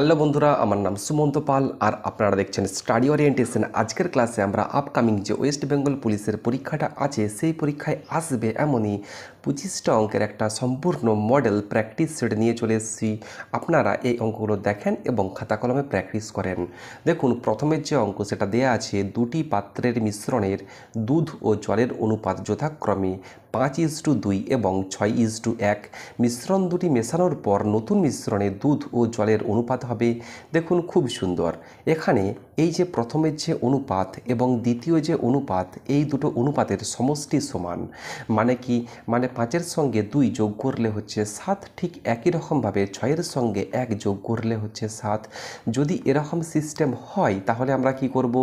Hello বন্ধুরা, আমার নাম সুমন্ত পাল আর আপনারা দেখছেন স্টাডি ওরিয়েন্টেশন। আজকের ক্লাসে আমরা আপকামিং যে ওয়েস্ট বেঙ্গল পুলিশের পরীক্ষাটা আছে সেই পরীক্ষায় আসবে এমনই 25টা অঙ্কের একটা সম্পূর্ণ মডেল প্র্যাকটিস সেট নিয়ে চলে এসেছি। আপনারা এই অঙ্কগুলো দেখেন এবং খাতা কলমে প্র্যাকটিস করেন। দেখুন, প্রথমের যে অঙ্ক সেটা দেয়া আছে দুটি পাত্রের মিশ্রণের দুধ ও জলের অনুপাত যথাক্রমে 5:2 এবং 6:1। মিশ্রণ দুটি মেশানোর পর নতুন মিশ্রণে দুধ ও জলের অনুপাত হবে। দেখুন, খুব সুন্দর। এখানে এই যে প্রথমের যে অনুপাত এবং দ্বিতীয় যে অনুপাত, এই দুটো অনুপাতের সমষ্টি সমান। মানে কি, মানে 5-এর সঙ্গে 2 যোগ করলে হচ্ছে 7, ঠিক একই রকমভাবে 6-এর সঙ্গে 1 যোগ করলে হচ্ছে 7। যদি এরকম সিস্টেম হয় তাহলে আমরা কি করব,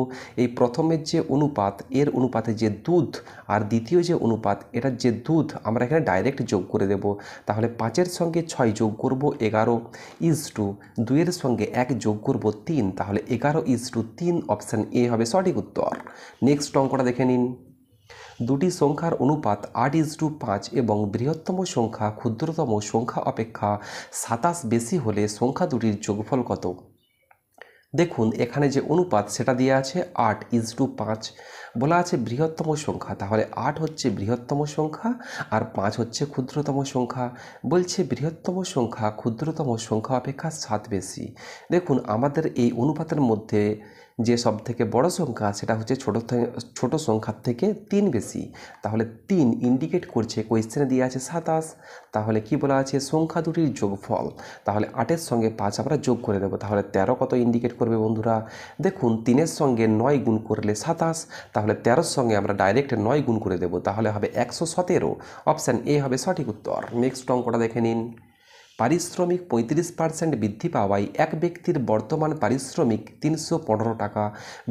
এই প্রথমের যে অনুপাত এর অনুপাতে যে দুধ আর দ্বিতীয় যে অনুপাত এটার যে দুধ আমরা এখানে ডাইরেক্ট যোগ করে দেব। তাহলে 5-এর সঙ্গে 6 যোগ করব 11:2, 2-এর সঙ্গে 1 যোগ করব 3, তাহলে 11:3। অপশান এ হবে সঠিক উত্তর। নেক্সট অঙ্কটা দেখে নিন। দুটি সংখ্যার অনুপাত 8:5 এবং বৃহত্তম সংখ্যা ক্ষুদ্রতম সংখ্যা অপেক্ষা 27 বেশি হলে সংখ্যা দুটির যোগফল কত? দেখুন, এখানে যে অনুপাত সেটা দিয়ে আছে 8:5, বলা আছে বৃহত্তম সংখ্যা, তাহলে 8 হচ্ছে বৃহত্তম সংখ্যা আর 5 হচ্ছে ক্ষুদ্রতম সংখ্যা। বলছে বৃহত্তম সংখ্যা ক্ষুদ্রতম সংখ্যা অপেক্ষা 7 বেশি। দেখুন, আমাদের এই অনুপাতের মধ্যে যে সব থেকে বড় সংখ্যা সেটা হচ্ছে ছোট সংখ্যার থেকে 3 বেশি। তাহলে 3 ইন্ডিকেট করছে, কোয়েশ্চেনে দিয়ে আছে 27। তাহলে কি বলা আছে, সংখ্যা দুটির যোগফল। তাহলে 8-এর সঙ্গে 5 আমরা যোগ করে দেবো, তাহলে 13 কত ইন্ডিকেট করবে বন্ধুরা? দেখুন, 3-এর সঙ্গে 9 গুণ করলে 27, তাহলে 13-র সঙ্গে আমরা ডাইরেক্ট 9 গুণ করে দেবো, তাহলে হবে 117। অপশান এ হবে সঠিক উত্তর। নেক্সট অঙ্কটা দেখে নিন। পারিশ্রমিক 35% বৃদ্ধি পাওয়ায় এক ব্যক্তির বর্তমান পারিশ্রমিক 315 টাকা।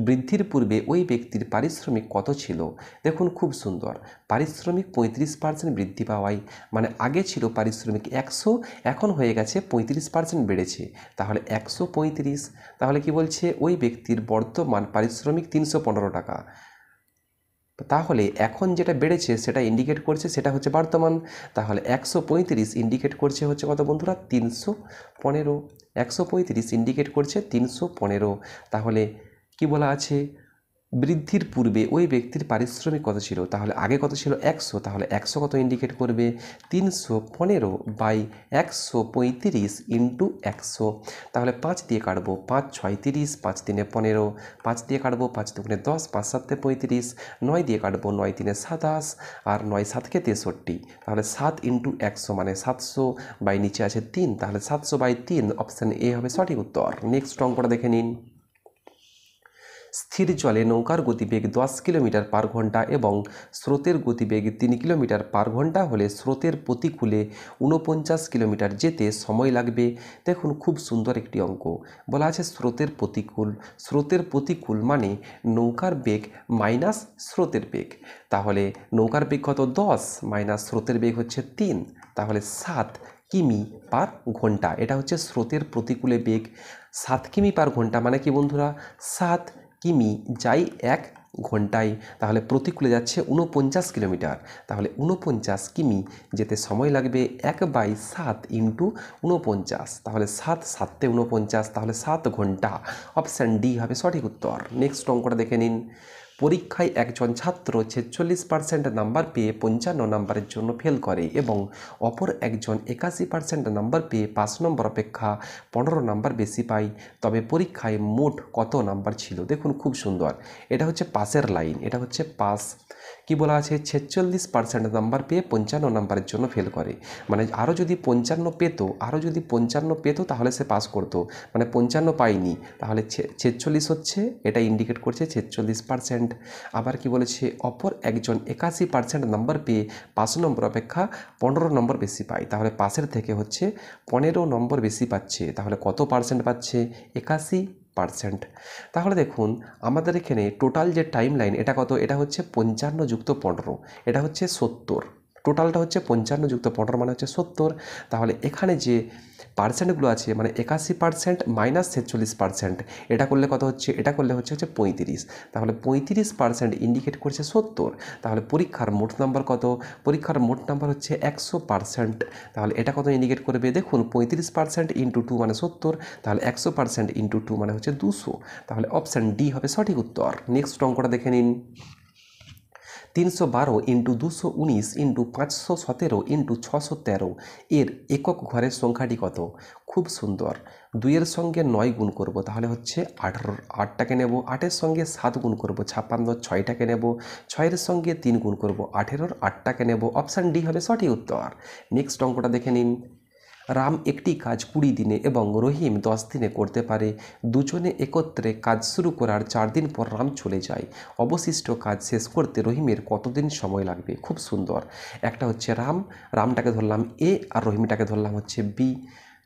বৃদ্ধির পূর্বে ওই ব্যক্তির পারিশ্রমিক কত ছিল? দেখুন, খুব সুন্দর। পারিশ্রমিক 35% বৃদ্ধি পাওয়ায় মানে আগে ছিল পারিশ্রমিক 100, এখন হয়ে গেছে 35% বেড়েছে, তাহলে 135। তাহলে কি বলছে, ওই ব্যক্তির বর্তমান পারিশ্রমিক 315 টাকা। তাহলে এখন যেটা বেড়েছে সেটা ইন্ডিকেট করছে সেটা হচ্ছে বর্তমান। তাহলে 135 ইন্ডিকেট করছে হচ্ছে কত বন্ধুরা? 315। 135 ইন্ডিকেট করছে 315। তাহলে কি বলা আছে, বৃদ্ধির পূর্বে ওই ব্যক্তির পারিশ্রমিক কত ছিল? তাহলে আগে কত ছিল? 100, তাহলে 100 কত ইন্ডিকেট করবে? 315/135 ইন্টু 100। তাহলে 5 দিয়ে কাটবো, 5 6 30, 5 3 15, 5 দিয়ে কাটবো, 5 2 10, 5 7 35, 9 দিয়ে কাটবো, 9 3 27 আর 9 7 63। তাহলে 7 ইন্টু 100 মানে 700, বাই নিচে আছে 3, তাহলে 700/3। অপশান এ হবে সঠিক উত্তর। নেক্সট অঙ্কটা দেখে নিন। স্থির জলে নৌকার গতিবেগ 10 কিলোমিটার পার ঘন্টা এবং স্রোতের গতিবেগ 3 কিলোমিটার পার ঘন্টা হলে স্রোতের প্রতিকূলে 49 কিলোমিটার যেতে সময় লাগবে। দেখুন, খুব সুন্দর একটি অঙ্ক। বলা আছে স্রোতের প্রতিকূল। স্রোতের প্রতিকূল মানে নৌকার বেগ মাইনাস স্রোতের বেগ। তাহলে নৌকার বেগ কত? 10 মাইনাস স্রোতের বেগ হচ্ছে 3, তাহলে 7 কিমি পার ঘন্টা। এটা হচ্ছে স্রোতের প্রতিকূলে বেগ। 7 কিমি পার ঘন্টা মানে কি বন্ধুরা? 7 কিমি যাই 1 ঘন্টায়, তাহলে প্রতিকূলে যাচ্ছে 49 কিলোমিটার। তাহলে 49 কিমি যেতে সময় লাগবে 1/7 ইন্টু 49, তাহলে 7 7 49, তাহলে 7 ঘন্টা। অপশান ডি হবে সঠিক উত্তর। নেক্সট অঙ্কটা দেখে নিন। পরীক্ষায় একজন ছাত্র 46% নাম্বার পেয়ে 55 নম্বরের জন্য ফেল করে এবং অপর একজন 81% নাম্বার পেয়ে 5 নম্বর অপেক্ষা 15 নাম্বার বেশি পায়, তবে পরীক্ষায় মোট কত নাম্বার ছিল? দেখুন, খুব সুন্দর। এটা হচ্ছে পাসের লাইন, এটা হচ্ছে পাস। কি বলা আছে, 46% নাম্বার পেয়ে 55 নাম্বারের জন্য ফেল করে, মানে আরও যদি 55 পেতো তাহলে সে পাস করতো, মানে 55 পায়নি, তাহলে 46 হচ্ছে, এটা ইন্ডিকেট করছে 46%। আবার কি বলেছে, অপর একজন 81% নাম্বার পেয়ে 5 নম্বর অপেক্ষা 15 নম্বর বেশি পায়, তাহলে পাসের থেকে হচ্ছে 15 নম্বর বেশি পাচ্ছে, তাহলে কত পার্সেন্ট পাচ্ছে? 81%। তাহলে দেখুন, আমাদের এখানে টোটাল যে টাইম লাইন এটা কত? এটা হচ্ছে 55 + 15, এটা হচ্ছে 70। টোটালটা হচ্ছে 55 যুক্ত 15 মানে হচ্ছে 70। তাহলে এখানে যে পার্সেন্টগুলো আছে মানে 81% মাইনাস 46%, এটা করলে কত হচ্ছে, এটা করলে হচ্ছে 35। তাহলে 35% ইন্ডিকেট করছে 70। তাহলে পরীক্ষার মোট নাম্বার কত, পরীক্ষার মোট নাম্বার হচ্ছে 100%। তাহলে এটা কত ইন্ডিকেট করবে, দেখুন 35% ইন্টু 2 মানে 70। তাহলে 100% ইন্টু 2 মানে হচ্ছে 200। তাহলে অপশান ডি হবে সঠিক উত্তর। নেক্সট অঙ্কটা দেখে নিন। 312 ইন্টু 219 ইন্টু 517 ইন্টু 613 এর একক ঘরের সংখ্যাটি কত? খুব সুন্দর। 2-এর সঙ্গে 9 গুণ করব, তাহলে হচ্ছে 18, 8টাকে নেব। 8-এর সঙ্গে 7 গুণ করব, 56, 6টাকে নেব। 6-এর সঙ্গে 3 গুণ করব, 18, 8টাকে নেব। অপশান ডি হবে সঠিক উত্তর। নেক্সট অঙ্কটা দেখে নিন। রাম একটি কাজ 20 দিনে এবং রহিম 10 দিনে করতে পারে। দুজনে একত্রে কাজ শুরু করার 4 দিন পর রাম চলে যায়। অবশিষ্ট কাজ শেষ করতে রহিমের কতদিন সময় লাগবে? খুব সুন্দর। একটা হচ্ছে রামটাকে ধরলাম এ, আর রহিমটাকে ধরলাম হচ্ছে বি।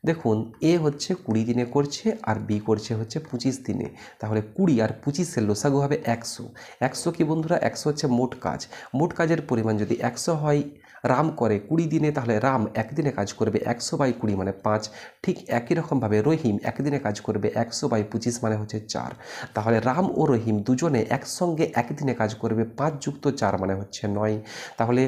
দেখুন এ হচ্ছে 20 দিনে করছে আর বি করছে হচ্ছে 25 দিনে। তাহলে 20 আর 25-এর লসাগু হবে 100। 100 কি বন্ধুরা? 100 হচ্ছে মোট কাজ। মোট কাজের পরিমাণ যদি 100 হয়, রাম করে 20 দিনে, তাহলে রাম একদিনে কাজ করবে 100/20 মানে 5। ঠিক একই রকমভাবে রহিম একদিনে কাজ করবে 100/25 মানে হচ্ছে 4। তাহলে রাম ও রহিম দুজনে একসঙ্গে একদিনে কাজ করবে 5 যুক্ত 4 মানে হচ্ছে 9। তাহলে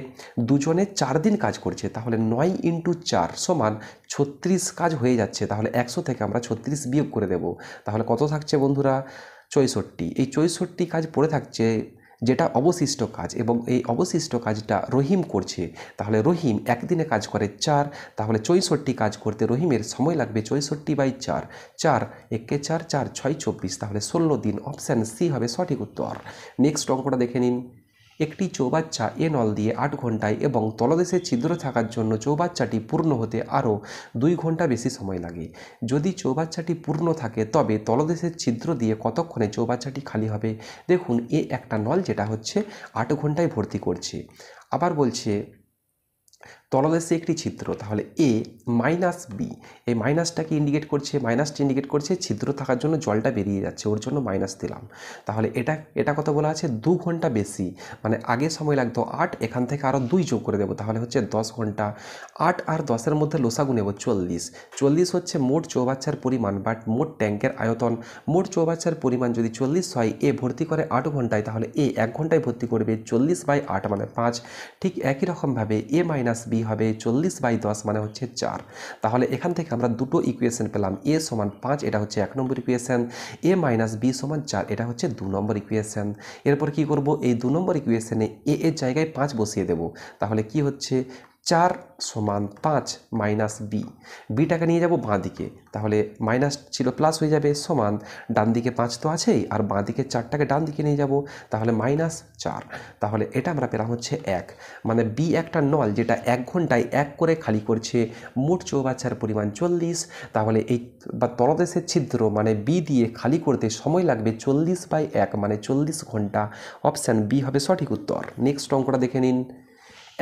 দুজনে 4 দিন কাজ করছে, তাহলে 9 ইন্টু 4 সমান 36 কাজ হয়ে যাচ্ছে। তাহলে 100 থেকে আমরা 36 বিয়োগ করে দেব। তাহলে কত থাকছে বন্ধুরা? 64। এই 64 কাজ পড়ে থাকছে, যেটা অবশিষ্ট কাজ, এবং এই অবশিষ্ট কাজটা রহিম করছে। তাহলে রহিম একদিনে কাজ করে 4। তাহলে 64 কাজ করতে রহিমের সময় লাগবে 64/4। 4 একে 4, 4 6 24, তাহলে 16 দিন। অপশান সি হবে সঠিক উত্তর। নেক্সট অঙ্কটা দেখে নিন। একটি চৌবাচ্চা এ নল দিয়ে 8 ঘন্টায় এবং তলদেশে ছিদ্র থাকার জন্য চৌবাচ্চাটি পূর্ণ হতে আরও 2 ঘন্টা বেশি সময় লাগে। যদি চৌবাচ্চাটি পূর্ণ থাকে তবে তলদেশের ছিদ্র দিয়ে কতক্ষণে চৌবাচ্চাটি খালি হবে? দেখুন এ একটা নল যেটা হচ্ছে 8 ঘন্টায় ভর্তি করছে। আবার বলছে তলদেশে একটি ছিদ্র, তাহলে এ মাইনাস বি, এই মাইনাসটাকে ইন্ডিকেট করছে, মাইনাসটি ইন্ডিকেট করছে ছিদ্র থাকার জন্য জলটা বেরিয়ে যাচ্ছে, ওর জন্য মাইনাস দিলাম। তাহলে এটা কত বলা আছে? 2 ঘন্টা বেশি, মানে আগে সময় লাগতো 8, এখান থেকে আরও 2 যোগ করে দেবো, তাহলে হচ্ছে 10 ঘন্টা। 8 আর 10-এর মধ্যে লসাগু নেব 40। 40 হচ্ছে মোট চৌবাচ্চার পরিমাণ বাট মোট ট্যাঙ্কের আয়তন। মোট চৌবাচ্চার পরিমাণ যদি 40 হয়, এ ভর্তি করে 8 ঘন্টায়, তাহলে এ 1 ঘন্টায় ভর্তি করবে 40/8 মানে 5। ঠিক একই রকমভাবে এ মাইনাস বি হবে 40/10 মানে হচ্ছে 4। তাহলে এখান থেকে আমরা দুটো ইকুয়েশন পেলাম, এ সমান 5, এটা হচ্ছে 1 নম্বর ইকুয়েশন। এ মাইনাস বি সমান 4, এটা হচ্ছে 2 নম্বর ইকুয়েশন। এরপর কি করব? এই 2 নম্বর ইকুয়েশনে এ এর জায়গায় 5 বসিয়ে দেব। তাহলে কি হচ্ছে? 4 সমান 5 মাইনাস বি, বিটাকে নিয়ে যাব বাঁ দিকে, তাহলে মাইনাস ছিল প্লাস হয়ে যাবে, সমান ডান দিকে 5 তো আছেই, আর বাঁ দিকে 4টাকে ডান দিকে নিয়ে যাব, তাহলে -4। তাহলে এটা আমরা পেলাম হচ্ছে 1। মানে বি একটা নল যেটা 1 ঘন্টায় 1 করে খালি করছে, মোট চৌবাচ্চার পরিমাণ 40। তাহলে এই বা তলদেশের ছিদ্র মানে বি দিয়ে খালি করতে সময় লাগবে 40/1 মানে 40 ঘন্টা। অপশান বি হবে সঠিক উত্তর। নেক্সট অঙ্কটা দেখে নিন।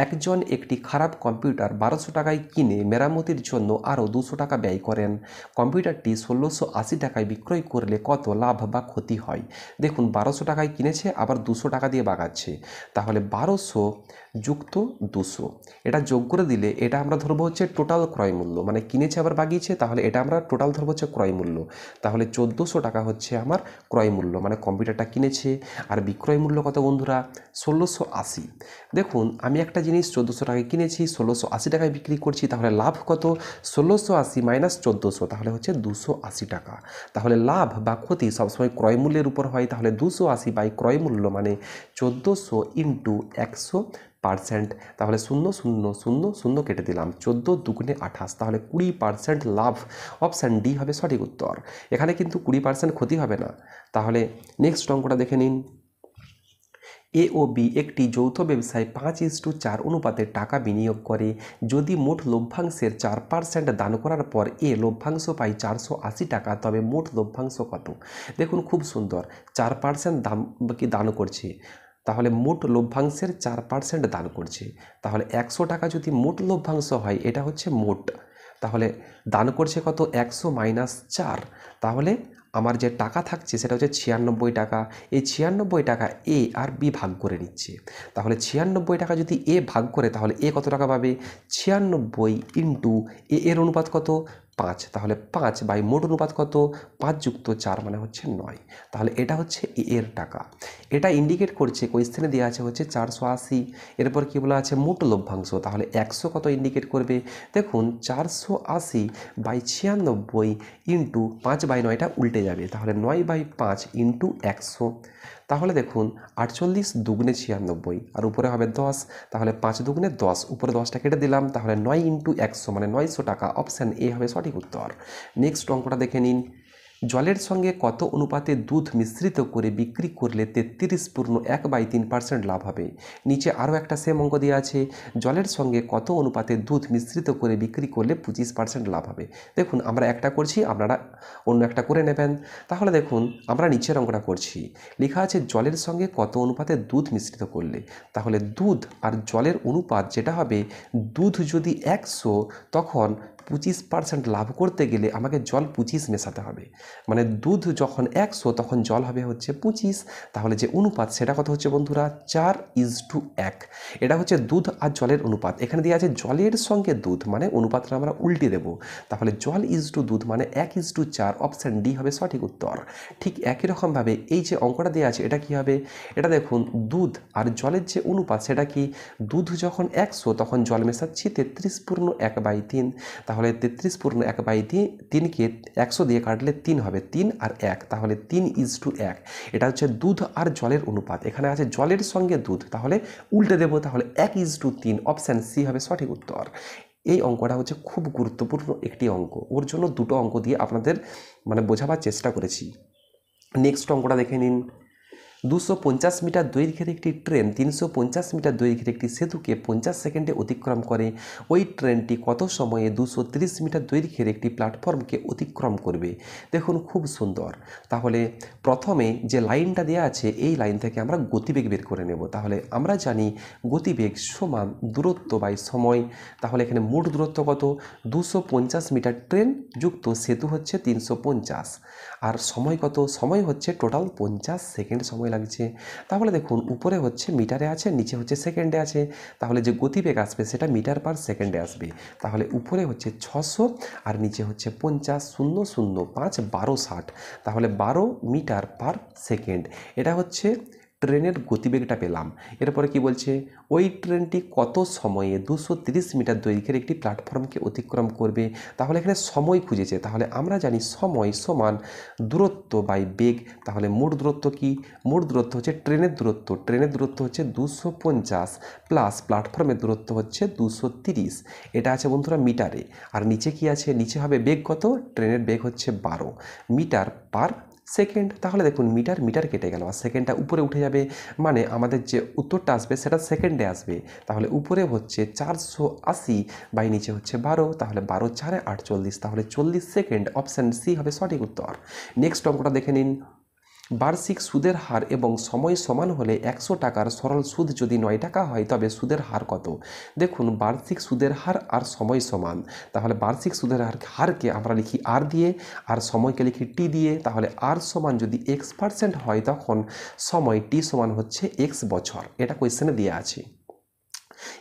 একজন একটি খারাপ কম্পিউটার 1200 টাকায় কিনে মেরামতির জন্য আরও 200 টাকা ব্যয় করেন। কম্পিউটারটি 1680 টাকায় বিক্রয় করলে কত লাভ বা ক্ষতি হয়? দেখুন 1200 টাকায় কিনেছে, আবার 200 টাকা দিয়ে বাগাচ্ছে। তাহলে 1200 যুক্ত 200, এটা যোগ করে দিলে এটা আমরা ধরবো হচ্ছে টোটাল ক্রয় মূল্য, মানে কিনেছে আবার বাগিয়েছে, তাহলে এটা আমরা টোটাল ধরবো হচ্ছে ক্রয় মূল্য। তাহলে 1400 টাকা হচ্ছে আমার ক্রয় মূল্য, মানে কম্পিউটারটা কিনেছে। আর বিক্রয় মূল্য কত বন্ধুরা? 1680। দেখুন আমি একটা জিনিস 1400 টাকায় কিনেছি, 1680 টাকায় বিক্রি করছি, তাহলে লাভ কত? 1680 মাইনাস 1400, তাহলে হচ্ছে 280 টাকা। তাহলে লাভ বা ক্ষতি সবসময় ক্রয় মূল্যের উপর হয়, তাহলে 280 ক্রয় মূল্য মানে 1400 ইন্টু 100%। তাহলে 0 0 0 0 কেটে দিলাম, 14 দুগুণে 28, তাহলে 20% লাভ। অপশান ডি হবে সঠিক উত্তর। এখানে কিন্তু 20% ক্ষতি হবে না। তাহলে নেক্সট অঙ্কটা দেখে নিন। এ ও বি একটি যৌথ ব্যবসায় 5:4 অনুপাতে টাকা বিনিয়োগ করে। যদি মোট লভ্যাংশের 4% দান করার পর এ লভ্যাংশ পায় 480 টাকা, তবে মোট লভ্যাংশ কত? দেখুন খুব সুন্দর, 4% দাম কি দান করছে, তাহলে মোট লভ্যাংশের 4% দান করছে। তাহলে 100 টাকা যদি মোট লভ্যাংশ হয়, এটা হচ্ছে মোট, তাহলে দান করছে কত? 100 - 4, তাহলে আমার যে টাকা থাকছে সেটা হচ্ছে 96 টাকা। এই 96 টাকা এ আর বি ভাগ করে নিচ্ছে। তাহলে 96 টাকা যদি এ ভাগ করে তাহলে এ কত টাকা পাবে? 96 ইন্টু এ এর অনুপাত কত? 5। তাহলে 5 বাই মোট অনুপাত কত? 5 যুক্ত 4 মানে হচ্ছে 9। তাহলে এটা হচ্ছে এ এর টাকা। এটা ইন্ডিকেট করছে, কোয়েশ্চেনে দেওয়া আছে হচ্ছে 480। এরপর কি বলা আছে? মোট লভ্যাংশ। তাহলে 100 কত ইন্ডিকেট করবে? দেখুন 480 বাই 96 ইন্টু 5 বাই 9টা উল্টে যাবে, তাহলে 9 বাই 5 ইন্টু 100। তাহলে দেখুন 48 দুগুণে 96 আর উপরে হবে 10, তাহলে 5 দুগুণে 10, উপরে 10টা কেটে দিলাম, তাহলে 9 ইন্টু 100 মানে 900 টাকা। অপশান এ হবে সঠিক উত্তর। নেক্সট অঙ্কটা দেখে নিন। জলের সঙ্গে কত অনুপাতে দুধ মিশ্রিত করে বিক্রি করলে 33.1/3% লাভ হবে? নিচে আরও একটা সেম অঙ্ক দেওয়া আছে, জলের সঙ্গে কত অনুপাতে দুধ মিশ্রিত করে বিক্রি করলে 25% লাভ হবে। দেখুন আমরা একটা করছি, আপনারা অন্য একটা করে নেবেন। তাহলে দেখুন আমরা নিচের অঙ্কটা করছি, লেখা আছে জলের সঙ্গে কত অনুপাতে দুধ মিশ্রিত করলে। তাহলে দুধ আর জলের অনুপাত যেটা হবে, দুধ যদি 100 তখন 25% লাভ করতে গেলে আমাকে জল 25 মেশাতে হবে। মানে দুধ যখন 100 তখন জল হবে হচ্ছে 25। তাহলে যে অনুপাত সেটা কত হচ্ছে বন্ধুরা? 4:1। এটা হচ্ছে দুধ আর জলের অনুপাত। এখানে দেওয়া আছে জলের সঙ্গে দুধ, মানে অনুপাতটা আমরা উল্টে দেব। তাহলে জল দুধ মানে 1:4। অপশান ডি হবে সঠিক উত্তর। ঠিক একই রকমভাবে এই যে অঙ্কটা দেওয়া আছে এটা কি হবে? এটা দেখুন দুধ আর জলের যে অনুপাত সেটা কি? দুধ যখন 100 তখন জল মেশাচ্ছি 33.1/3। তাহলে 33.1/3কে 100 দিয়ে কাটলে 3 হবে, 3 আর 1, তাহলে 3:1। এটা হচ্ছে দুধ আর জলের অনুপাত। এখানে আছে জলের সঙ্গে দুধ, তাহলে উল্টে দেব, তাহলে 1:3। অপশান সি হবে সঠিক উত্তর। এই অঙ্কটা হচ্ছে খুব গুরুত্বপূর্ণ একটি অঙ্ক, ওর জন্য দুটো অঙ্ক দিয়ে আপনাদের বোঝাবার চেষ্টা করেছি। নেক্সট অঙ্কটা দেখে নিন। 250 মিটার দৈর্ঘ্যের একটি ট্রেন 350 মিটার দৈর্ঘ্যের একটি সেতুকে 50 সেকেন্ডে অতিক্রম করে। ওই ট্রেনটি কত সময়ে 230 মিটার দৈর্ঘ্যের একটি প্ল্যাটফর্মকে অতিক্রম করবে? দেখুন খুব সুন্দর। তাহলে প্রথমে যে লাইনটা দেওয়া আছে এই লাইন থেকে আমরা গতিবেগ বের করে নেব। তাহলে আমরা জানি গতিবেগ সমান দূরত্ব বাই সময়। তাহলে এখানে মোট দূরত্ব কত? 250 মিটার ট্রেন যুক্ত সেতু হচ্ছে 350, আর সময় কত? সময় হচ্ছে টোটাল 50 সেকেন্ড সময় লাগছে। তাহলে দেখুন উপরে হচ্ছে মিটারে আছে, নিচে হচ্ছে সেকেন্ডে আছে। তাহলে যে গতিবেগ আসবে সেটা মিটার পার সেকেন্ডে আসবে। তাহলে উপরে হচ্ছে 600 আর নিচে হচ্ছে 50, 0 0 5 12 60। তাহলে 12 মিটার পার সেকেন্ড। এটা হচ্ছে ট্রেনের গতিবেগটা পেলাম। এরপরে কি বলছে? ওই ট্রেনটি কত সময়ে 230 মিটার দৈর্ঘ্যের একটি প্ল্যাটফর্মকে অতিক্রম করবে? তাহলে এখানে সময় খুঁজেছে। তাহলে আমরা জানি সময় সমান দূরত্ব বাই বেগ। তাহলে মোট দূরত্ব কি? মোট দূরত্ব হচ্ছে ট্রেনের দূরত্ব। ট্রেনের দূরত্ব হচ্ছে 250 প্লাস প্ল্যাটফর্মের দূরত্ব হচ্ছে 230। এটা আছে বন্ধুরা মিটারে। আর নিচে কি আছে? নিচে হবে বেগ কত? ট্রেনের বেগ হচ্ছে 12 মিটার পার সেকেন্ড। তাহলে দেখুন মিটার মিটার কেটে গেল আর সেকেন্ডটা উপরে উঠে যাবে, মানে আমাদের যে উত্তরটা আসবে সেটা সেকেন্ডে আসবে। তাহলে উপরে হচ্ছে 480 বাই নিচে হচ্ছে 12, তাহলে 12 4 48, তাহলে 40 সেকেন্ড। অপশান সি হবে সঠিক উত্তর। নেক্সট অঙ্কটা দেখে নিন। বার্ষিক সুদের হার এবং সময় সমান হলে 100 টাকার সরল সুদ যদি 9 টাকা হয় তবে সুদের হার কত? দেখুন বার্ষিক সুদের হার আর সময় সমান। তাহলে বার্ষিক সুদের হারকে আমরা লিখি আর দিয়ে, আর সময়কে লিখি টি দিয়ে। তাহলে আর সমান যদি x% হয় তখন সময় টি সমান হচ্ছে x বছর। এটা কোয়েশ্চেনে দেওয়া আছে।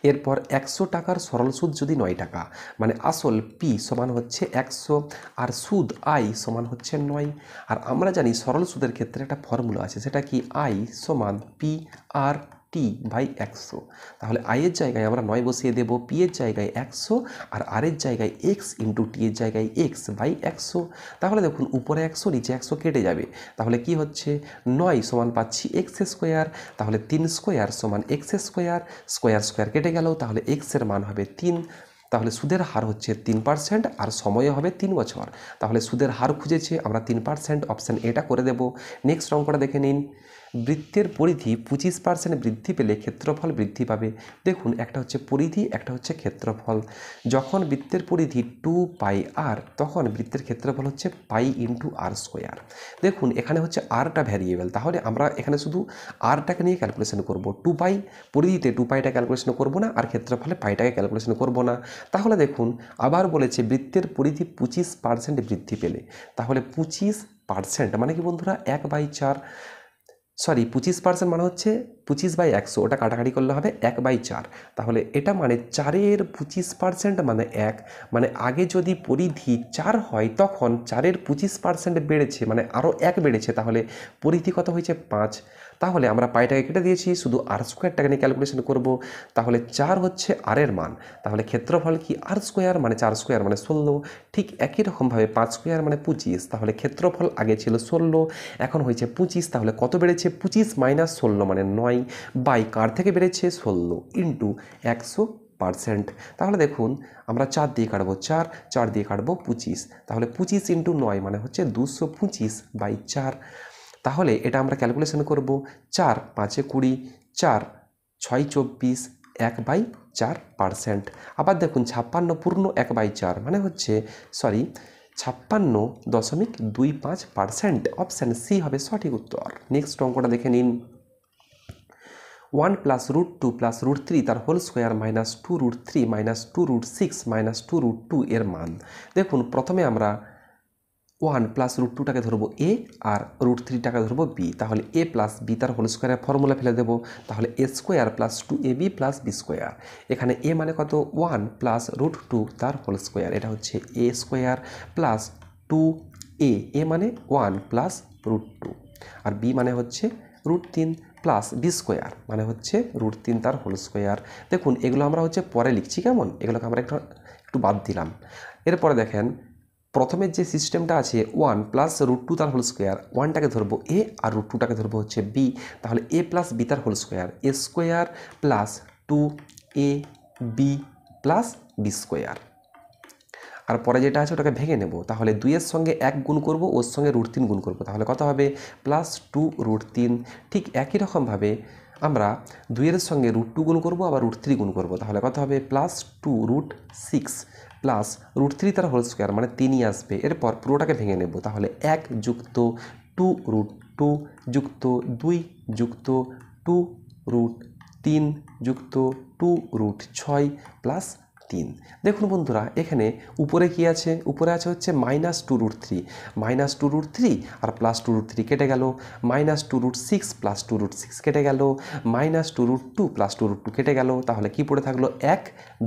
এরপর 100 টাকার সরল সুদ যদি 9 টাকা, মানে আসল পি সমান হচ্ছে 100 আর সুদ আই সমান হচ্ছে 9। আর আমরা জানি সরল সুদের ক্ষেত্রে একটা ফর্মুলা আছে, সেটা কি? আই সমান পি আর টি বাই 100। তাহলে আইয়ের জায়গায় আমরা 9 বসিয়ে দেব, পি এর জায়গায় 100 আর আর এর জায়গায় এক্স ইন্টু টি এর জায়গায় এক্স বাই 100। তাহলে দেখুন উপরে 100 নিচে 100 কেটে যাবে। তাহলে কি হচ্ছে? 9 সমান পাচ্ছি এক্স স্কোয়ার। তাহলে 3 স্কোয়ার সমান এক্স স্কোয়ার, স্কোয়ার স্কোয়ার কেটে গেল, তাহলে এক্সের মান হবে 3। তাহলে সুদের হার হচ্ছে 3% আর সময়ও হবে 3 বছর। তাহলে সুদের হার খুঁজেছে, আমরা 3%। অপশান এটা করে দেব। নেক্সট অঙ্কটা দেখে নিন। বৃত্তের পরিধি 25% বৃদ্ধি পেলে ক্ষেত্রফল বৃদ্ধি পাবে। দেখুন একটা হচ্ছে পরিধি, একটা হচ্ছে ক্ষেত্রফল। যখন বৃত্তের পরিধি 2πr তখন বৃত্তের ক্ষেত্রফল হচ্ছে পাই ইন্টু আর স্কোয়ার। দেখুন এখানে হচ্ছে আরটা ভ্যারিয়েবল, তাহলে আমরা এখানে শুধু আরটাকে নিয়ে ক্যালকুলেশন করব। 2π পরিধিতে 2πটা ক্যালকুলেশন করব না, আর ক্ষেত্রফলে পাইটাকে ক্যালকুলেশন করব না। তাহলে দেখুন আবার বলেছে বৃত্তের পরিধি 25% বৃদ্ধি পেলে, তাহলে 25 25% মানে কি বন্ধুরা 1/4, সরি 25% মানে হচ্ছে 25/100, ওটা কাটাকাটি করলে হবে 1/4। তাহলে এটা মানে 4-এর 25% মানে 1, মানে আগে যদি পরিধি 4 হয় তখন 4-এর 25% বেড়েছে মানে আরও 1 বেড়েছে, তাহলে পরিধি কত হয়েছে 5। তাহলে আমরা পাইটাকে কেটে দিয়েছি, শুধু আর স্কোয়ারটাকে নিয়ে ক্যালকুলেশন করব। তাহলে 4 হচ্ছে আরের মান, তাহলে ক্ষেত্রফল কি আর স্কোয়ার মানে 4 স্কোয়ার মানে 16। ঠিক একই রকমভাবে 5 স্কোয়ার মানে 25, তাহলে ক্ষেত্রফল আগে ছিল 16, এখন হয়েছে 25, তাহলে কত বেড়েছে 25 - 16 মানে 9, বাই কার থেকে বেড়েছে 16 ইন্টু 100%। তাহলে দেখুন আমরা 4 দিয়ে কাটবো 4 দিয়ে কাটবো 25, তাহলে 25 ইন্টু 9 মানে হচ্ছে 225/4। তাহলে এটা আমরা ক্যালকুলেশন করব, 4 5 20, 4 6 24, 1/4%। আবার দেখুন 56 পূর্ণ 1/4 মানে হচ্ছে 56.25%। অপশান সি হবে সঠিক উত্তর। নেক্সট অঙ্কটা দেখে নিন। 1 + √2 + √3 তার whole square minus 2√3 minus 2√6 minus 2√2 এর মান। দেখুন প্রথমে আমরা 1 + √2টাকে ধরবো এ আর √3টাকে ধরবো বি, তাহলে এ প্লাস বি তার হোল স্কোয়ারের ফর্মুলা ফেলে দেবো, তাহলে A square plus 2ab plus B square. এখানে এ মানে কত 1 + √2 তার হোল স্কোয়ার, এটা হচ্ছে এ স্কোয়ার প্লাস 2a, এ মানে 1 + √2 আর বি মানে হচ্ছে √3 প্লাস বি স্কোয়ার মানে হচ্ছে √3 তার হোল স্কোয়ার। দেখুন এগুলো আমরা হচ্ছে পরে লিখছি, কেমন এগুলোকে আমরা একটু বাদ দিলাম। এরপরে দেখেন প্রথমের যে সিস্টেমটা আছে 1 + √2 তার হোল স্কোয়ার, 1টাকে ধরবো এ আর √2টাকে ধরবো হচ্ছে বি, তাহলে এ প্লাস বি তার whole square, A square plus 2ab plus B square. আর পরে যেটা আছে ওটাকে ভেঙে নেব, তাহলে 2-এর সঙ্গে 1 গুণ করব, ওর সঙ্গে √3 গুণ করব, তাহলে কত হবে +2√3। ঠিক একই রকমভাবে আমরা 2-এর সঙ্গে √2 গুণ করব, আবার √3 গুণ করব, তাহলে কত হবে +2√6 প্লাস √3 তার হোল স্কোয়ার মানে 3ই আসবে। এরপর পুরোটাকে ভেঙে নেব, তাহলে 1 যুক্ত 2√2 যুক্ত 2 যুক্ত 2√3 যুক্ত 2√6 প্লাস 3। দেখুন বন্ধুরা এখানে উপরে কি আছে, উপরে আছে হচ্ছে -2√3, -2√3 আর +2√3 কেটে গেল, -2√6 প্লাস 2√6 কেটে গেল, -2√2 প্লাস 2√2 কেটে গেল, তাহলে কি পড়ে থাকলো 1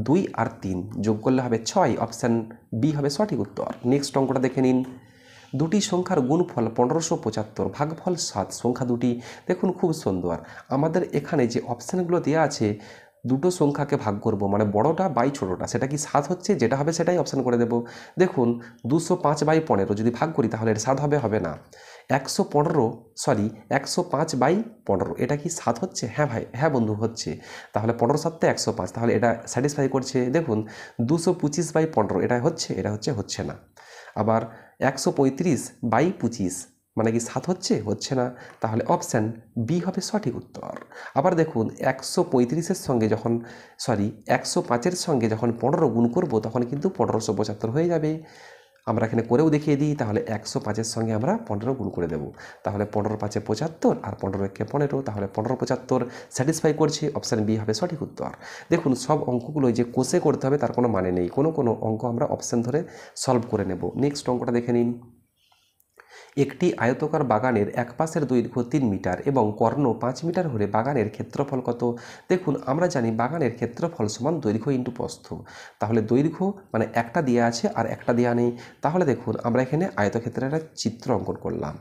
2 আর 3 যোগ করলে হবে 6, অপশান বি হবে সঠিক উত্তর। নেক্সট অঙ্কটা দেখে নিন। দুটি সংখ্যার গুণফল 1575, ভাগফল 7, সংখ্যা দুটি। দেখুন খুব সুন্দর, আমাদের এখানে যে অপশানগুলো দেওয়া আছে দুটো সংখ্যাকে ভাগ করব মানে বড়টা বাই ছোটোটা, সেটা কি 7 হচ্ছে, যেটা হবে সেটাই অপশান করে দেব। দেখুন 205/15 যদি ভাগ করি তাহলে এটা 7 হবে না, 105/15 এটা কি 7 হচ্ছে? হ্যাঁ ভাই, হ্যাঁ বন্ধু হচ্ছে। তাহলে 15 7 105, তাহলে এটা স্যাটিসফাই করছে। দেখুন 225/15 এটা হচ্ছে, এটা হচ্ছে না। আবার 135/25 মানে কি 7 হচ্ছে না, তাহলে অপশান বি হবে সঠিক উত্তর। আবার দেখুন 135-এর সঙ্গে যখন 105-এর সঙ্গে যখন 15 গুণ করব তখন কিন্তু 1575 হয়ে যাবে। আমরা এখানে করেও দেখিয়ে দিই, তাহলে 105-এর সঙ্গে আমরা 15 গুণ করে দেব, তাহলে 15 5 75 আর 15 1 15, তাহলে 1575 স্যাটিসফাই করছে, অপশান বি হবে সঠিক উত্তর। দেখুন সব অঙ্কগুলো যে কোষে করতে হবে তার কোনো মানে নেই, কোনো অঙ্ক আমরা অপশান ধরে সলভ করে নেব। নেক্সট অঙ্কটা দেখে নিন। একটি আয়তাকার বাগানের এক পাশের দৈর্ঘ্য 3 মিটার এবং কর্ণ 5 মিটার হলে বাগানের ক্ষেত্রফল কত? দেখুন আমরা জানি বাগানের ক্ষেত্রফল সমান দৈর্ঘ্য ইন্টু প্রস্থ, তাহলে দৈর্ঘ্য মানে একটা দেওয়া আছে আর একটা দেওয়া নেই। তাহলে দেখুন আমরা এখানে আয়তক্ষেত্রের একটা চিত্র অঙ্কন করলাম,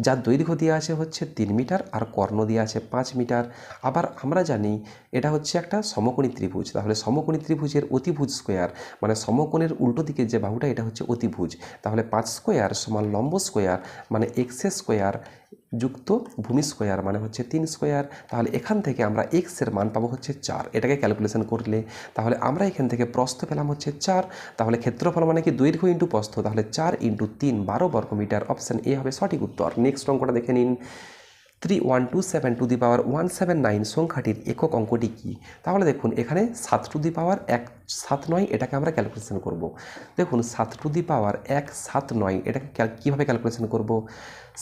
যার দৈর্ঘ্য দেওয়া আছে হচ্ছে 3 মিটার আর কর্ণ দেওয়া আছে 5 মিটার। আবার আমরা জানি এটা হচ্ছে একটা সমকোণী ত্রিভুজ, তাহলে সমকোণী ত্রিভুজের অতিভুজ স্কোয়ার মানে সমকোণের উল্টো দিকের যে বাহুটা এটা হচ্ছে অতিভুজ, তাহলে 5 স্কোয়ার সমান লম্ব স্কোয়ার মানে এক্স স্কোয়ার যুক্ত ভূমি স্কোয়ার মানে হচ্ছে 3 স্কোয়ার। তাহলে এখান থেকে আমরা এক্সের মান পাবো হচ্ছে 4, এটাকে ক্যালকুলেশন করলে তাহলে আমরা এখান থেকে প্রস্থ পেলাম হচ্ছে 4, তাহলে ক্ষেত্রফল মানে কি দৈর্ঘ্য ইন্টু প্রস্থ, তাহলে 4 × 3 12 বর্গমিটার, অপশান এ হবে সঠিক উত্তর। নেক্সট অঙ্কটা দেখে নিন। 3127 সংখ্যাটির একক অঙ্কটি কি? তাহলে দেখুন এখানে 7 এটাকে আমরা ক্যালকুলেশন করব। দেখুন 7 এটাকে কীভাবে ক্যালকুলেশন করব?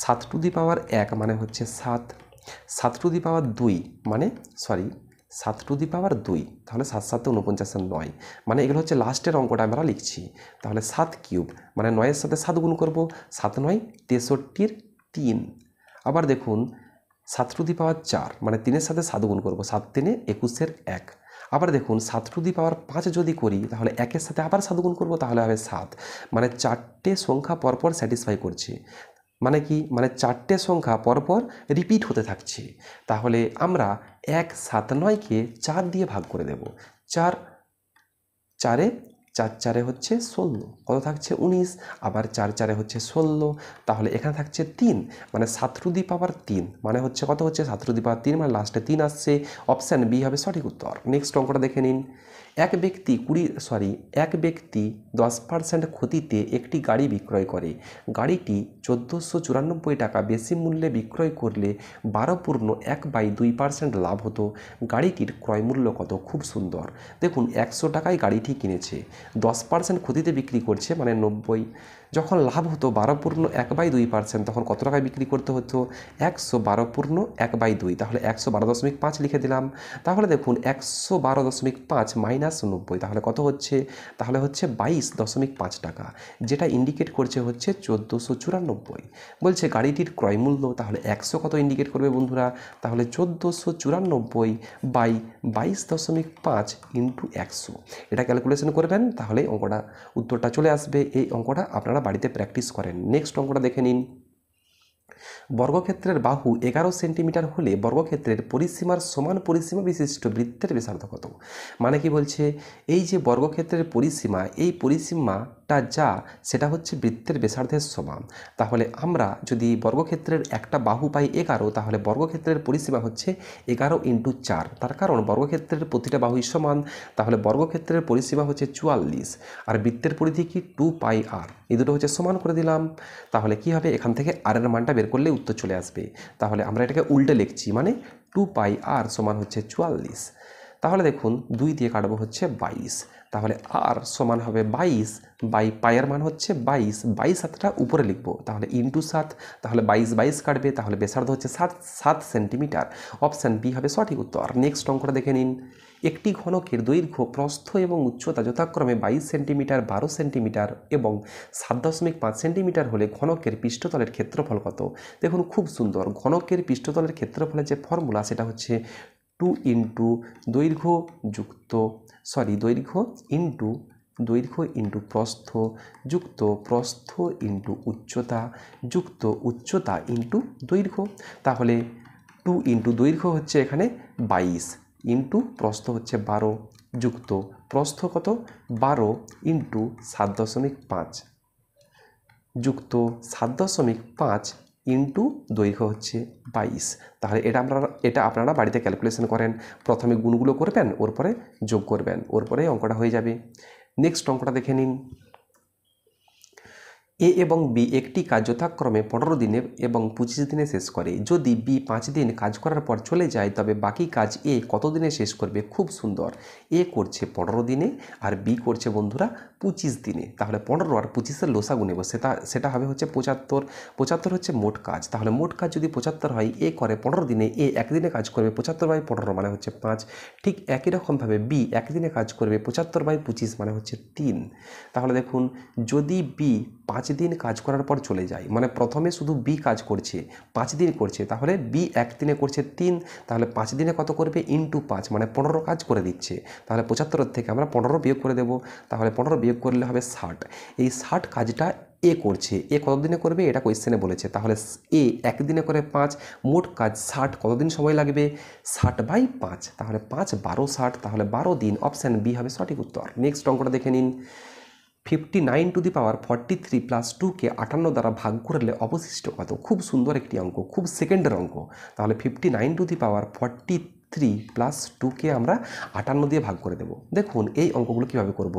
7 মানে হচ্ছে 7, 7 2 মানে 7 টু দি পাওয়ার 2, তাহলে 7 7 49 9, মানে এগুলো হচ্ছে লাস্টের অঙ্কটা আমরা লিখছি। তাহলে 7 কিউব মানে 9-এর সাথে 7 গুণ করব, 7 9 63-র 3। আবার দেখুন 7 টু দি পাওয়ার 4 মানে 3-এর সাথে 7 গুণ করব, 7 3 21-এর 1। আবার দেখুন 7 টু দি পাওয়ার 5 যদি করি তাহলে 1-এর সাথে আবার 7 গুণ করব, তাহলে হবে 7। মানে 4টে সংখ্যা পরপর স্যাটিসফাই করছে। মানে কি, মানে 4টে সংখ্যা পরপর রিপিট হতে থাকছে। তাহলে আমরা 1 7 9-কে 4 দিয়ে ভাগ করে দেব। 4 4-এ 4 4-এ হচ্ছে 16, কত থাকছে 19। আবার 4 4-এ হচ্ছে 16, তাহলে এখানে থাকছে 3, মানে 7 টু দি পাওয়ার 3 মানে হচ্ছে কত হচ্ছে 7 টু দি পাওয়ার 3, মানে লাস্টে 3 আসছে। অপশান বি হবে সঠিক উত্তর। নেক্সট অঙ্কটা দেখে নিন। এক ব্যক্তি 10% ক্ষতিতে একটি গাড়ি বিক্রয় করে। গাড়িটি 1494 টাকা বেশি মূল্যে বিক্রয় করলে 12.1/2% লাভ হতো। গাড়িটির ক্রয় মূল্য কত? খুব সুন্দর। দেখুন 100 টাকায় গাড়িটি কিনেছে, 10% ক্ষতিতে বিক্রি করছে মানে 90। যখন লাভ হতো 12.1/2%, তখন কত টাকায় বিক্রি করতে হতো? 112.1/2, তাহলে 112.5 লিখে দিলাম। তাহলে দেখুন 112.5 মাইনাস 90, তাহলে কত হচ্ছে? তাহলে হচ্ছে 22.5 টাকা, যেটা ইন্ডিকেট করছে হচ্ছে 1494। বলছে গাড়িটির ক্রয় মূল্য, তাহলে 100 কত ইন্ডিকেট করবে বন্ধুরা? তাহলে 1494/22.5 ইন্টু 100, এটা ক্যালকুলেশন করবেন, তাহলে অঙ্কটা উত্তরটা চলে আসবে। এই অঙ্কটা আপনারা বাড়িতে প্র্যাকটিস করেন। নেক্সট অঙ্কটা দেখে নিন। বর্গক্ষেত্রের বাহু 11 সেন্টিমিটার হলে বর্গক্ষেত্রের পরিসীমার সমান পরিসীমা বিশিষ্ট বৃত্তের ব্যাসার্ধ কত? মানে কি বলছে, এই যে বর্গক্ষেত্রের পরিসীমা, এই পরিসীমাটা যা সেটা হচ্ছে বৃত্তের ব্যাসার্ধের সমান। তাহলে আমরা যদি বর্গক্ষেত্রের একটা বাহু পাই 11, তাহলে বর্গক্ষেত্রের পরিসীমা হচ্ছে 11 ইন্টু 4, তার কারণ বর্গক্ষেত্রের প্রতিটা বাহুই সমান। তাহলে বর্গক্ষেত্রের পরিসীমা হচ্ছে 44, আর বৃত্তের পরিধি কি 2πr, এই দুটো হচ্ছে সমান করে দিলাম। তাহলে কি হবে, এখান থেকে আর এর মানটা বের করলে উত্তর চলে আসবে। তাহলে আমরা এটাকে উল্টে লিখছি, মানে 2πr সমান হচ্ছে 44। তাহলে দেখুন 2 দিয়ে কাটবো হচ্ছে 22, তাহলে আর সমান হবে 22 বাই পায়ের মান হচ্ছে 22, 22 7টা উপরে লিখবো, তাহলে ইন্টু 7, তাহলে 22 22 কাটবে, তাহলে ব্যাসার্ধ হচ্ছে 7 সেন্টিমিটার। অপশান বি হবে সঠিক উত্তর। নেক্সট অঙ্কটা দেখে নিন। একটি ঘনকের দৈর্ঘ্য, প্রস্থ এবং উচ্চতা যথাক্রমে 22 সেন্টিমিটার, 12 সেন্টিমিটার এবং 7.5 সেন্টিমিটার হলে ঘনকের পৃষ্ঠতলের ক্ষেত্রফল কত? দেখুন খুব সুন্দর, ঘনকের পৃষ্ঠতলের ক্ষেত্রফলের যে ফর্মুলা সেটা হচ্ছে 2 ইন্টু দৈর্ঘ্য ইন্টু প্রস্থ যুক্ত প্রস্থ ইন্টু উচ্চতা যুক্ত উচ্চতা ইন্টু দৈর্ঘ্য। তাহলে 2 ইন্টু দৈর্ঘ্য হচ্ছে এখানে 22 ইন্টু প্রস্থ হচ্ছে 12 যুক্ত প্রস্থ কত 12 ইন্টু 7.5 যুক্ত 7.5 ইন্টু দৈর্ঘ্য হচ্ছে 22। তাহলে এটা আপনারা বাড়িতে ক্যালকুলেশন করেন। প্রথমে গুণগুলো করবেন, ওর পরে যোগ করবেন, ওর পরে অঙ্কটা হয়ে যাবে। নেক্সট অঙ্কটা দেখে নিন। এ এবং বি একটি কাজ যথাক্রমে 15 দিনে এবং 25 দিনে শেষ করে। যদি বি 5 দিন কাজ করার পর চলে যায়, তবে বাকি কাজ এ কত দিনে শেষ করবে? খুব সুন্দর, এ করছে 15 দিনে আর বি করছে বন্ধুরা 25 দিনে। তাহলে 15 আর 25-এর লসাগু নেব, সেটা হবে হচ্ছে 75। 75 হচ্ছে মোট কাজ, তাহলে মোট কাজ যদি 75 হয়, এ করে 15 দিনে, এ একদিনে কাজ করবে 75/15 মানে হচ্ছে 5। ঠিক একই রকমভাবে বি একদিনে কাজ করবে 75/25 মানে হচ্ছে 3। তাহলে দেখুন যদি বি 5 দিন কাজ করার পর চলে যায়, মানে প্রথমে শুধু বি কাজ করছে 5 দিন করছে, তাহলে বি একদিনে করছে 3, তাহলে 5 দিনে কত করবে? ইন্টু 5 মানে 15 কাজ করে দিচ্ছে। তাহলে 75 থেকে আমরা 15 বিয়োগ করে দেব, তাহলে 15 বিয়োগ করলে হবে 60। এই 60 কাজটা এ করছে, এ কত দিনে করবে এটা কোয়েশ্চেনে বলেছে। তাহলে এ একদিনে করে 5, মোট কাজ 60, কতদিন সময় লাগবে? 60/5, তাহলে 5 12 60, তাহলে 12 দিন। অপশান বি হবে সঠিক উত্তর। নেক্সট অঙ্কটা দেখে নিন। 59 টু দি পাওয়ার 43 প্লাস 2কে 58 দ্বারা ভাগ করলে অবশিষ্ট কত? খুব সুন্দর একটি অঙ্ক, খুব সেকেন্ডের অঙ্ক। তাহলে 59 টু দি পাওয়ার 43 প্লাস 2কে আমরা 58 দিয়ে ভাগ করে দেব। দেখুন এই অঙ্কগুলো কীভাবে করব।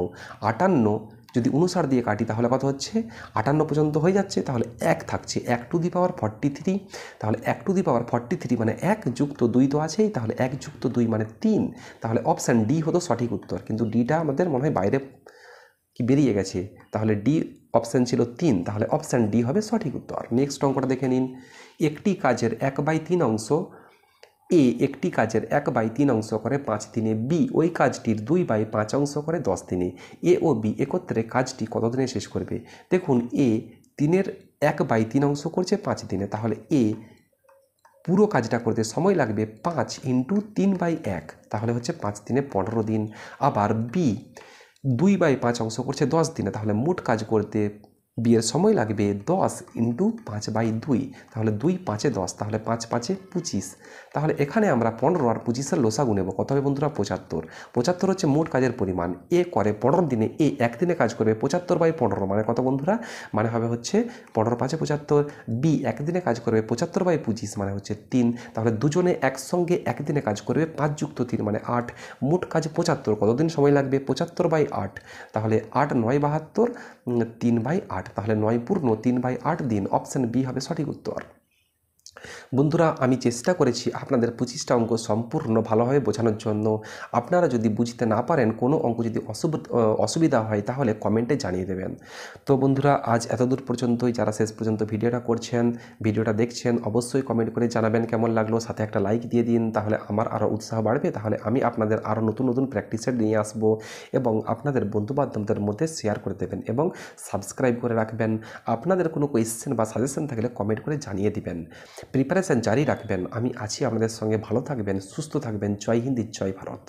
58 যদি 59 দিয়ে কাটি তাহলে কত হচ্ছে? 58 পর্যন্ত হয়ে যাচ্ছে, তাহলে 1 থাকছে, 1 টু দি পাওয়ার 43, তাহলে 1 টু দি পাওয়ার 43 মানে 1 যুক্ত 2 তো আছেই, তাহলে 1 যুক্ত 2 মানে 3। তাহলে অপশান ডি হতো সঠিক উত্তর, কিন্তু ডিটা আমাদের মনে হয় বাইরে কি বেরিয়ে গেছে, তাহলে ডি অপশান ছিল 3, তাহলে অপশান ডি হবে সঠিক উত্তর। নেক্সট অঙ্কটা দেখে নিন। একটি কাজের 1/3 অংশ এ একটি কাজের 1/3 অংশ করে 5 দিনে, বি ওই কাজটির 2/5 অংশ করে 10 দিনে। এ ও বি একত্রে কাজটি কত দিনে শেষ করবে? দেখুন, এ 3-এর 1/3 অংশ করছে 5 দিনে, তাহলে এ পুরো কাজটা করতে সময় লাগবে 5 × 3/1, তাহলে হচ্ছে 5 দিনে 15 দিন। আবার বি 2/5 অংশ করছে 10 দিনে, তাহলে মোট কাজ করতে বি এর সময় লাগবে 10 × 5/2, তাহলে 2 5-এ 10, তাহলে 5 5-এ 25। তাহলে এখানে আমরা 15 আর 25-এর লসাগু নেব। কত হবে বন্ধুরা? 75। 75 হচ্ছে মোট কাজের পরিমাণ। এ করে 15 দিনে, এ একদিনে কাজ করবে 75/15, মানে কত বন্ধুরা? মানে হবে হচ্ছে 15 5-এ 75। বি একদিনে কাজ করবে 75/25, মানে হচ্ছে 3। তাহলে দুজনে একসঙ্গে একদিনে কাজ করবে 5 + 3 মানে 8। মোট কাজ 75, কতদিন সময় লাগবে? 75/8, তাহলে 8 9 72, 3/8, তাহলে 9 পূর্ণ 3/8 দিন। অপশান বি হবে সঠিক উত্তর। বন্ধুরা, আমি চেষ্টা করেছি আপনাদের 25টা অঙ্ক সম্পূর্ণ ভালোভাবে বোঝানোর জন্য। আপনারা যদি বুঝতে না পারেন, কোনো অঙ্ক যদি অসুবিধা হয়, তাহলে কমেন্টে জানিয়ে দেবেন। তো বন্ধুরা, আজ এতদূর পর্যন্তই। যারা শেষ পর্যন্ত ভিডিওটা দেখছেন, অবশ্যই কমেন্ট করে জানাবেন কেমন লাগলো, সাথে একটা লাইক দিয়ে দিন, তাহলে আমার আরও উৎসাহ বাড়বে। তাহলে আমি আপনাদের আরও নতুন নতুন প্র্যাকটিস সেট নিয়ে আসবো এবং আপনাদের বন্ধুবান্ধবদের মধ্যে শেয়ার করে দেবেন এবং সাবস্ক্রাইব করে রাখবেন। আপনাদের কোনো কোয়েশ্চেন বা সাজেশন থাকলে কমেন্ট করে জানিয়ে দিবেন। প্রিপারেশন জারি রাখবেন। আমি আছি আপনাদের সঙ্গে। ভালো থাকবেন, সুস্থ থাকবেন। জয় হিন্দ, জয় ভারত।